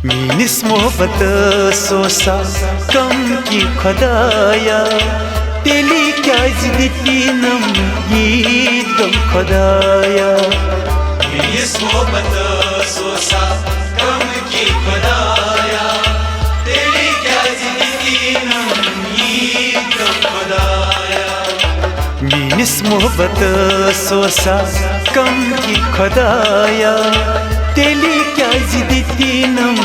मीनिस मोहब्बत सोसा कम की खुदाया तेली क्या जिद्दी नम यीद गम खुदाया। मीनिस मोहब्बत सोसा कम की खुदाया तेली क्या जिद्दी नम यीद गम खुदाया। मीनिस मोहब्बत सोसा कम की खुदाया तेली क्या जिद्दी नम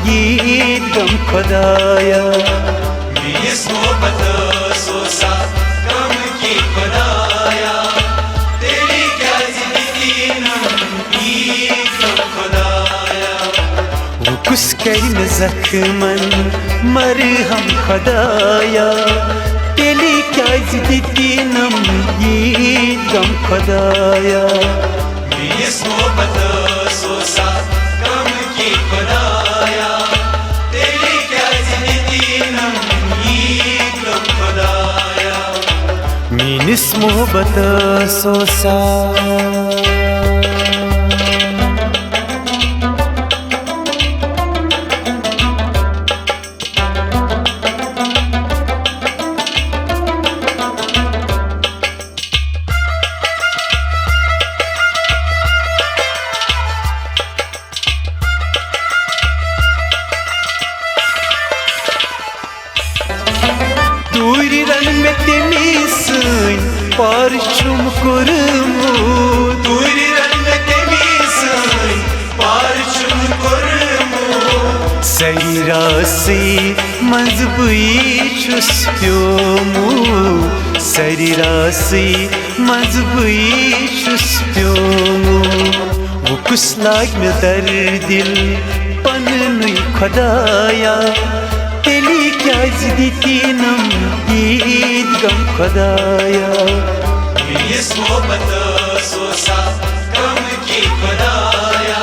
यीद गम खुदाया। मीनिस मोहब्बत सोसा कम की खुदाया तेली क्या जिद्दी नम यीद गम खुदाया। वो कुछ करीन जख्मन मरहम खुदाया तेली क्या जिद्दी नम यीद गम खुदाया। मीनिस मोहब्बत सोसा कम की खुदाया तेली क्या जिद्दी नम यीद गम खुदाया। मीनिस मोहब्बत सोसा दूरी रन में तेमीस पारचुम कुरमु दूरी रन में तेमीस पारचुम कुरमु सरीरासी मजबूई छुस प्योमु सरीरासी मजबूई छुस प्योमु। वो कुछ लाग में दर दिल पन नुई खुदाया तेली क्या जिद्दी नम यीद गम खुदाया। मीनिस मोहब्बत सोसा कम की खुदाया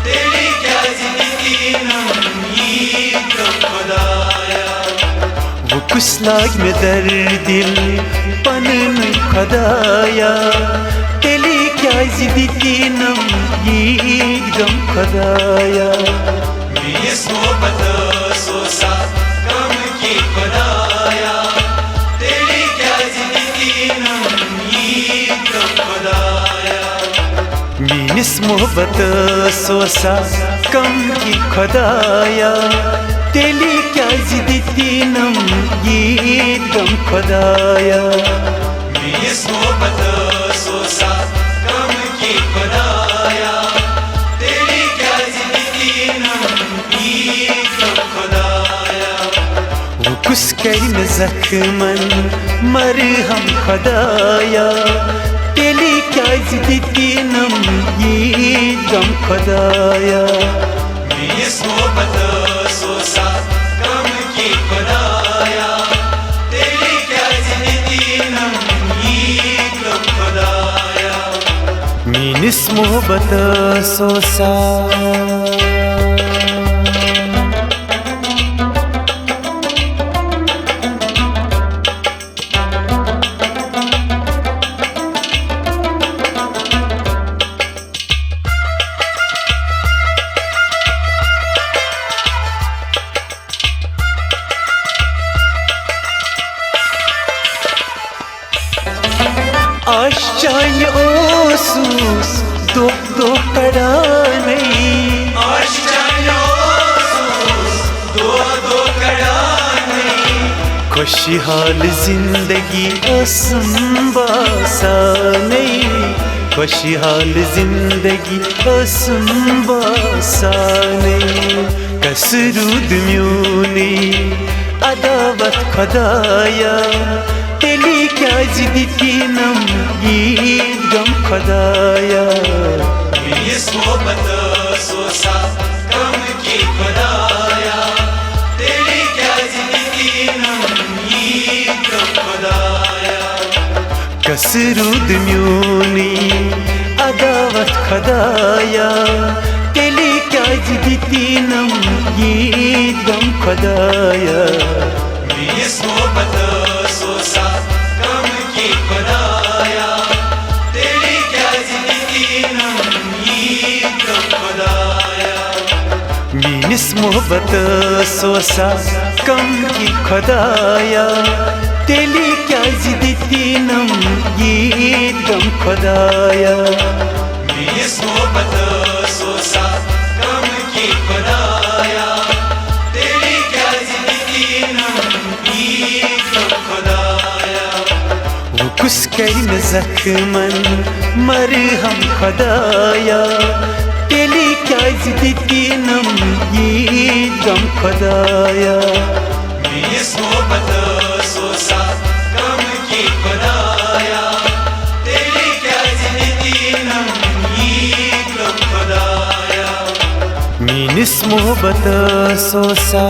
तेली क्या जिद्दी नम यीद गम खुदाया। वो कुछ लाग में दर दिल पन नुई खुदाया तेली क्या जिद्दी नम यीद गम खुदाया। मीनिस मोहब्बत सोसा कम की खुदाया तेली क्या जिद्दी नम यीद गम खुदाया। मीनिस मोहब्बत सोसा कम की खुदाया तेली क्या जिद्दी नम यीद गम खुदाया। मीनिस मोहब्बत सोसा कम की खुदाया तेली क्या जिद्दी नम यीद गम खुदाया। वो कुछ करीन जख्मन मरहम खुदाया तेली क्या जिद्दी नम यीद गम खुदाया। मीनिस मोहब्बत सोसा कम की खुदाया तेली क्या जिद्दी नम यीद गम खुदाया। मीनिस मोहब्बत सोसा आश्चर्य ओसूस दो दो कड़ाने आश्चर्य ओसूस दो दो कड़ाने खुशहाल जिंदगी असंबासाने खुशहाल जिंदगी असंबासाने कसरूद म्यूने अदावत खुदाया तेली क्या जिद्दी नम यीद गम खुदाया। मीनिस मोहब्बत सोसा कम की खुदाया तेली क्या जिद्दी नम यीद गम खुदाया। कसरूद म्यूनी अदावत खुदाया तेली क्या जिद्दी नम यीद गम खुदाया। मीनिस मोहब्बत सोसा कम की खुदाया तेली क्या जिद्दी नम यीद गम खुदाया। मीनिस मोहब्बत सोसा कम की खुदाया तेली क्या जिद्दी नम ये गम खुदाया मीनिस मोहब्बत सोसा कम की खुदाया तेली क्या जिद्दी नम ये गम खुदाया वो कुछ करीन जख्मन मरहम खुदाया तेली क्या जिद्दी नम ये गम खुदाया मीनिस मोहब्बत सोसा कम की खुदाया तेली क्या जिद्दी नम ये गम खुदाया मीनिस मोहब्बत सोसा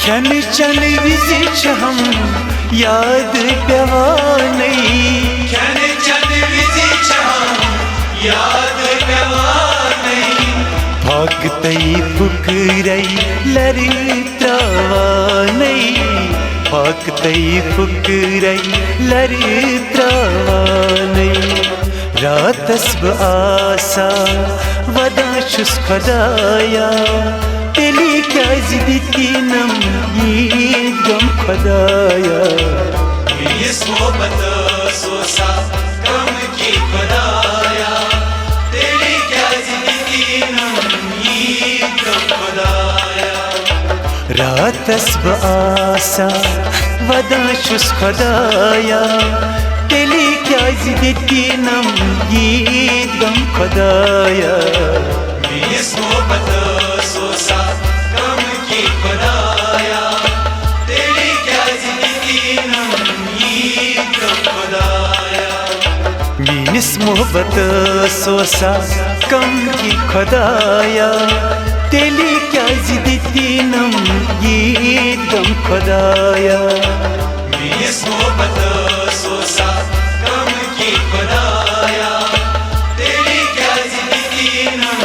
खन चन विजिच हम याद पेवानी खन चन विजिच हम याद पेवानी भागतई फुकरई लरी त्रावानी भागतई फुकरई लरी त्रावानी रातस आसा वदा शुस खुदाया तेली क्या जिद्दी नम ये गम खुदाया मीनिस मोहब्बत सोसा कम की खुदाया तेली क्या जिद्दी नम ये गम खुदाया रातस आसा वदा शुस खुदाया तेली क्या जिद्दी नम ये गम खुदाया मीनिस मोहब्बत सोसा कम की खुदाया तेली क्या जिद्दी नम ये गम खुदाया मीनिस मोहब्बत सोसा कम की खुदाया तेली क्या जिद्दी नम ये गम खुदाया मीनिस मोहब्बत सोसा कम की खुदाया तेली क्या जिद्दी नम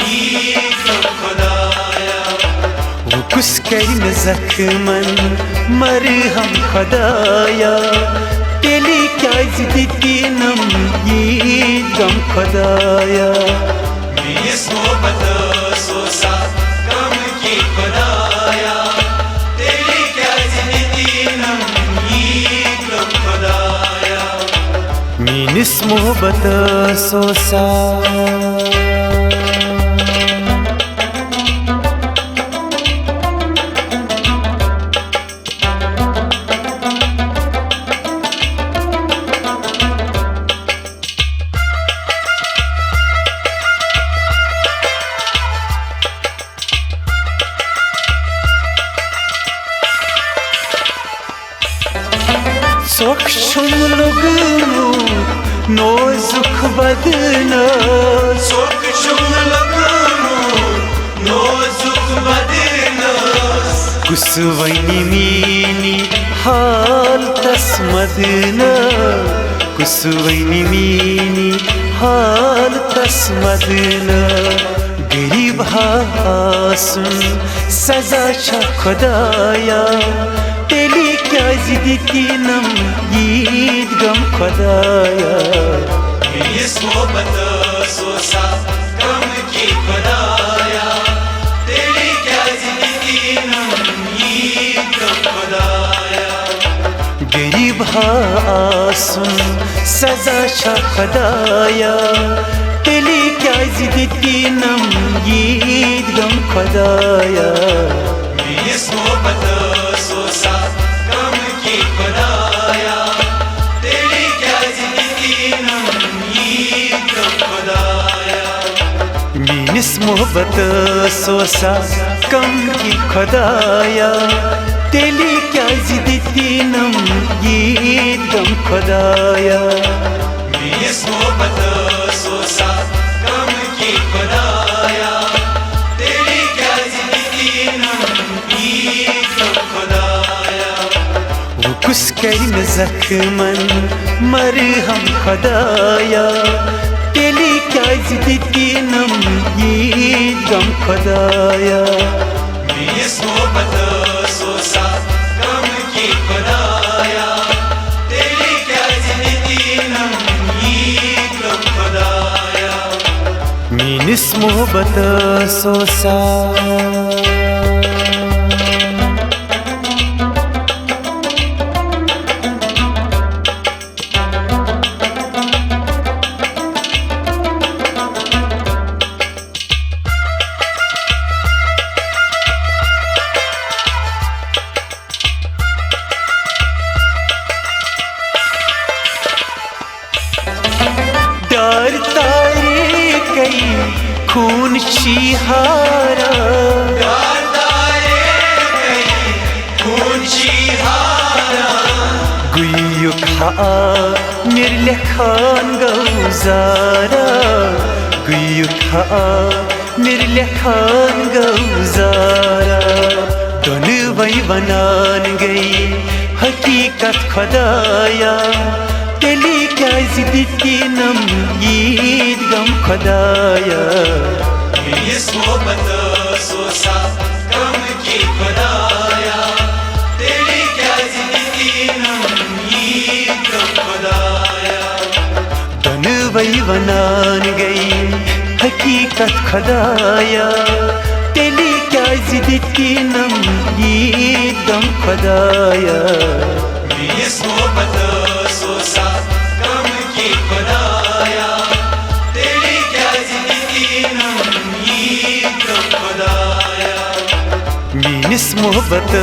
ये गम खुदाया वो कुछ करीन जख्मन मरहम खुदाया तेली क्या जिद्दी नम ये गम खुदाया मीनिस मोहब्बत सोसा कम की खुदाया तेली क्या जिद्दी नम ये गम खुदाया मीनिस मोहब्बत सोसा सोखशुम लुगमु नोजुख बदना सोख शुम लगमु नोजुख बदना कुसवनी मीनी हाल तस्मदना कुसवनी मीनी हाल तस्मदना गरीब हासुन सजा छ खुदाया तेली क्या जिद्दी नम ये गम खुदाया मीनिस मोहब्बत सोसा कम की खुदाया तेली क्या जिद्दी नम ये गम खुदाया गरीब हासुन सजा छ खुदाया तेली क्या जिद्दी नम ये गम खुदाया मीनिस मोहब्बत सोसा कम की खुदाया तेली क्या जिद्दी नम ये गम खुदाया मीनिस मोहब्बत सोसा कम की खुदाया तेली क्या जिद्दी नम ये गम खुदाया मीनिस मोहब्बत सोसा कम की खुदाया तेली क्या जिद्दी नम ये गम खुदाया वो कुछ करन जख्मन मरहम खुदाया तेली क्याज दितीनम यीद गम खुदाया मीस मोहब्बत सोसा गम की खुदाया तेरी क्या जिंदगी नम यीद गम खुदाया मीनिस मोहब्बत सोसा डार तारे कई खून शिहारा गुयु खा निर्ले खान गौजारा गुयु खा निर्ले खान गौजारा दोनों वही बनान गई हकीकत खुदाया तेली क्या जिंदगी नम यीद गम खुदाया मीस मोहब्बत सोसा गम की खुदाया तेरी क्या जिंदगी नम यीद गम खुदाया तन वही बनान गई हकीकत खुदाया तेली क्या जिंदगी नम यीद गम खुदाया मीस मोहब्बत सोसा गम की खुदाया तेरी क्या जिंदगी नम यीद गम खुदाया मीनिस मोहब्बत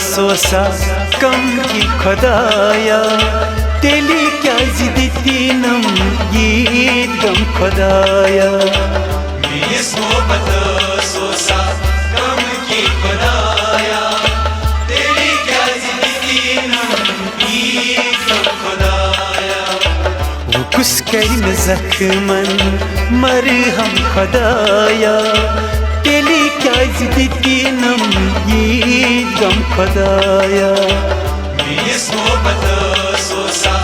सोसा कम की खुदाया तेली क्या जिंदगी नम यीद गम खुदाया मीस मोहब्बत सोसा गम की खुदाया तेरी क्या जिंदगी नम यीद गम खुदाया वो कुछ करन जख्मन मरहम खुदाया तेली क्या जिंदगी नम यीद गम खुदाया मीस मोहब्बत सोसा